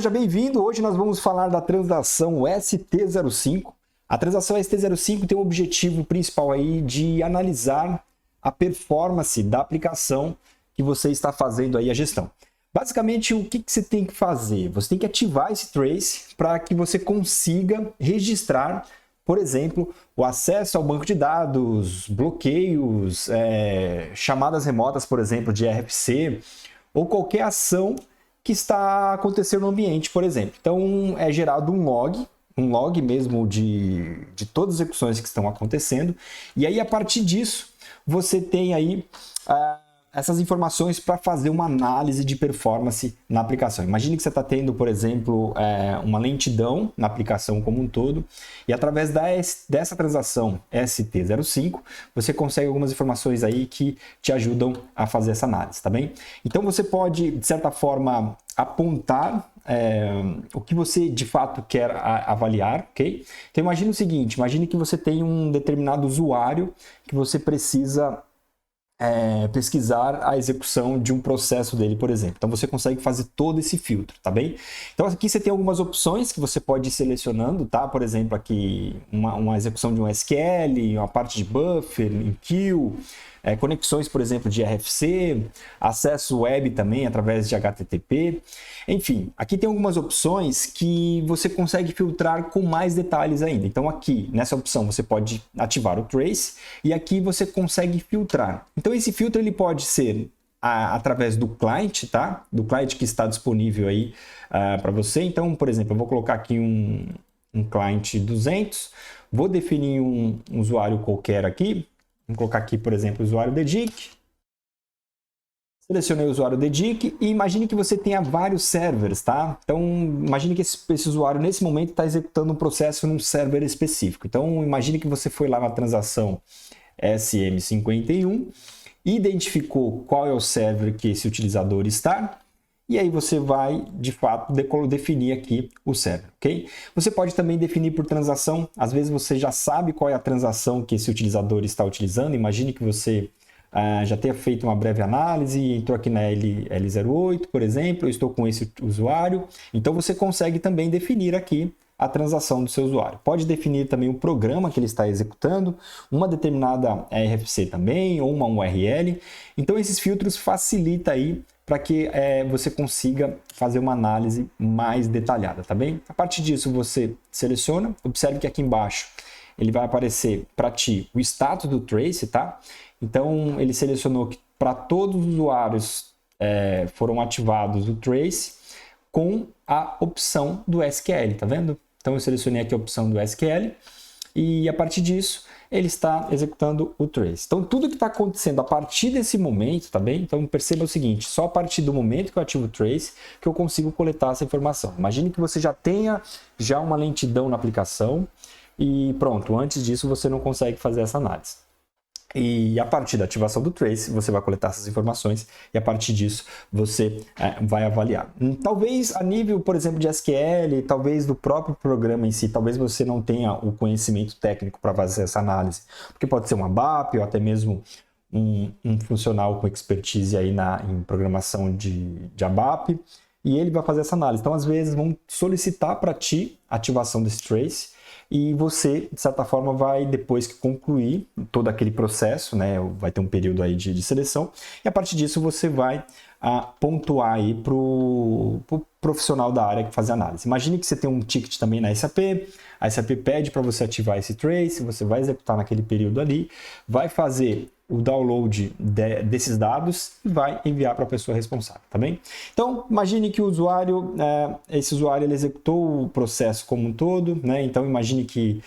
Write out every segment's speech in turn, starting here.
seja bem-vindo. Hoje nós vamos falar da transação ST05. A transação ST05 tem o objetivo principal aí de analisar a performance da aplicação que você está fazendo aí a gestão. Basicamente, o que você tem que fazer? Você tem que ativar esse trace para que você consiga registrar, por exemplo, o acesso ao banco de dados, bloqueios, chamadas remotas, por exemplo, de RFC, ou qualquer ação que está acontecendo no ambiente, por exemplo. Então, é gerado um log mesmo de todas as execuções que estão acontecendo, e aí, a partir disso, você tem aí essas informações para fazer uma análise de performance na aplicação. Imagine que você está tendo, por exemplo, uma lentidão na aplicação como um todo, e através dessa transação ST05, você consegue algumas informações aí que te ajudam a fazer essa análise, tá bem? Então você pode, de certa forma, apontar o que você de fato quer avaliar, ok? Então imagine o seguinte, imagine que você tem um determinado usuário que você precisa pesquisar a execução de um processo dele, por exemplo. Então você consegue fazer todo esse filtro, tá bem? Então aqui você tem algumas opções que você pode ir selecionando, tá? Por exemplo, aqui uma execução de um SQL, uma parte de buffer, em queue, conexões, por exemplo, de RFC, acesso web também através de HTTP. Enfim, aqui tem algumas opções que você consegue filtrar com mais detalhes ainda. Então aqui, nessa opção, você pode ativar o trace e aqui você consegue filtrar. Então esse filtro ele pode ser através do client, tá? Do client que está disponível aí para você. Então, por exemplo, eu vou colocar aqui um client 200, vou definir um usuário qualquer aqui. Vamos colocar aqui, por exemplo, o usuário DEDIC. Selecionei o usuário DEDIC e imagine que você tenha vários servers, tá? Então, imagine que esse usuário, nesse momento, está executando um processo num server específico. Então, imagine que você foi lá na transação SM51, identificou qual é o server que esse utilizador está, e aí você vai, de fato, definir aqui o server, ok? Você pode também definir por transação. Às vezes você já sabe qual é a transação que esse utilizador está utilizando. Imagine que você já tenha feito uma breve análise, entrou aqui na L08, por exemplo, eu estou com esse usuário. Então você consegue também definir aqui a transação do seu usuário. Pode definir também o programa que ele está executando, uma determinada RFC também, ou uma URL. Então esses filtros facilitam aí para que você consiga fazer uma análise mais detalhada, tá bem? A partir disso você seleciona, observe que aqui embaixo ele vai aparecer para ti o status do trace, tá? Então ele selecionou que para todos os usuários foram ativados o trace com a opção do SQL, tá vendo? Então eu selecionei aqui a opção do SQL e a partir disso ele está executando o trace. Então tudo que está acontecendo a partir desse momento, tá bem? Então perceba o seguinte, só a partir do momento que eu ativo o trace que eu consigo coletar essa informação. Imagine que você já tenha uma lentidão na aplicação e pronto, antes disso você não consegue fazer essa análise. E a partir da ativação do trace, você vai coletar essas informações e a partir disso você vai avaliar. Talvez a nível, por exemplo, de SQL, talvez do próprio programa em si, talvez você não tenha o conhecimento técnico para fazer essa análise, porque pode ser um ABAP ou até mesmo um funcional com expertise aí em programação de ABAP, e ele vai fazer essa análise. Então, às vezes, vão solicitar para ti a ativação desse trace, e você, de certa forma, vai, depois que concluir todo aquele processo, né, vai ter um período aí de seleção, e a partir disso você vai pontuar aí para o profissional da área que faz a análise. Imagine que você tem um ticket também na SAP, a SAP pede para você ativar esse trace, você vai executar naquele período ali, vai fazer o download desses dados e vai enviar para a pessoa responsável, tá bem? Então, imagine que o usuário, esse usuário ele executou o processo como um todo, né? Então, imagine que,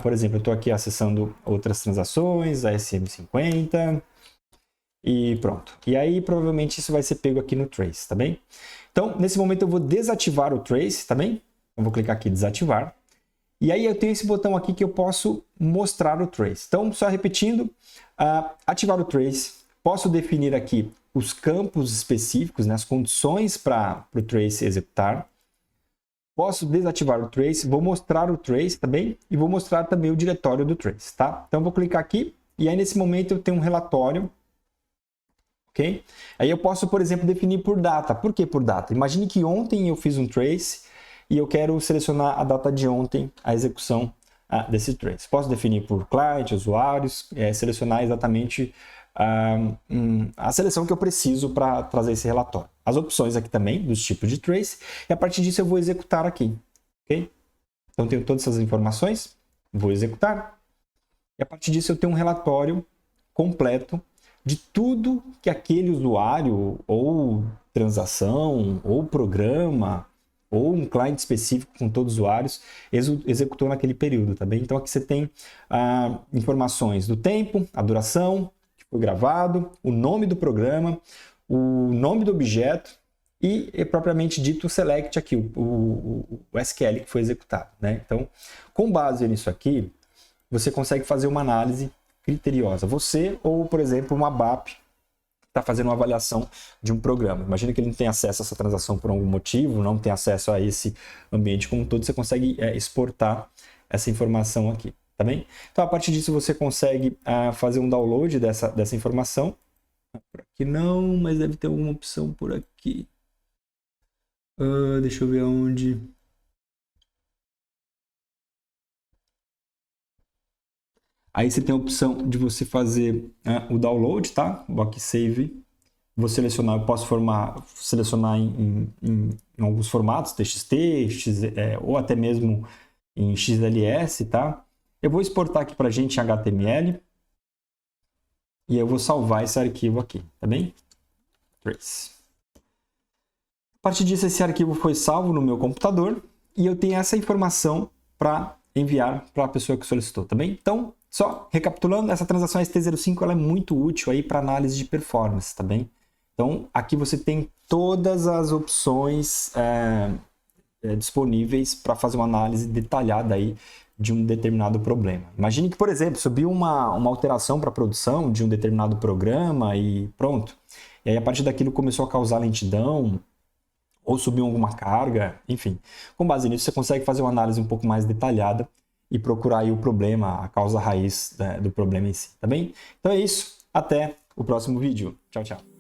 por exemplo, eu estou aqui acessando outras transações, a SM50 e pronto. E aí, provavelmente, isso vai ser pego aqui no trace, tá bem? Então, nesse momento eu vou desativar o trace, tá bem? Eu vou clicar aqui, desativar. E aí eu tenho esse botão aqui que eu posso mostrar o trace. Então, só repetindo, ativar o trace, posso definir aqui os campos específicos, né, as condições para o trace executar. Posso desativar o trace, vou mostrar o trace também e vou mostrar também o diretório do trace, tá? Então, vou clicar aqui e aí nesse momento eu tenho um relatório ok? Aí eu posso, por exemplo, definir por data. Por que por data? Imagine que ontem eu fiz um trace e eu quero selecionar a data de ontem, a execução desse trace. Posso definir por client, usuários, selecionar exatamente a seleção que eu preciso para trazer esse relatório. As opções aqui também, dos tipos de trace, e a partir disso eu vou executar aqui, ok? Então, tenho todas essas informações, vou executar, e a partir disso eu tenho um relatório completo de tudo que aquele usuário, ou transação, ou programa, ou um cliente específico com todos os usuários, executou naquele período, tá bem? Então, aqui você tem informações do tempo, a duração, que foi gravado, o nome do programa, o nome do objeto, e propriamente dito o select aqui, o SQL que foi executado, né? Então, com base nisso aqui, você consegue fazer uma análise criteriosa. Você ou, por exemplo, uma BAP está fazendo uma avaliação de um programa. Imagina que ele não tem acesso a essa transação por algum motivo, não tem acesso a esse ambiente como um todo, você consegue exportar essa informação aqui, tá bem? Então, a partir disso, você consegue fazer um download dessa informação. Por aqui não, mas deve ter alguma opção por aqui. Deixa eu ver onde. Aí você tem a opção de você fazer o download, tá? O aqui save. Vou selecionar, eu posso selecionar em alguns formatos, TXT, ou até mesmo em XLS, tá? Eu vou exportar aqui pra gente em HTML. E eu vou salvar esse arquivo aqui, tá bem? Trace. A partir disso, esse arquivo foi salvo no meu computador e eu tenho essa informação para enviar para a pessoa que solicitou, tá bem? Então, só recapitulando, essa transação ST05 ela é muito útil aí para análise de performance, tá bem? Então, aqui você tem todas as opções disponíveis para fazer uma análise detalhada aí de um determinado problema. Imagine que, por exemplo, subiu uma alteração para a produção de um determinado programa e pronto. E aí, a partir daquilo, começou a causar lentidão, ou subiu alguma carga, enfim. Com base nisso, você consegue fazer uma análise um pouco mais detalhada e procurar aí o problema, a causa raiz do problema em si, tá bem? Então é isso, até o próximo vídeo. Tchau, tchau.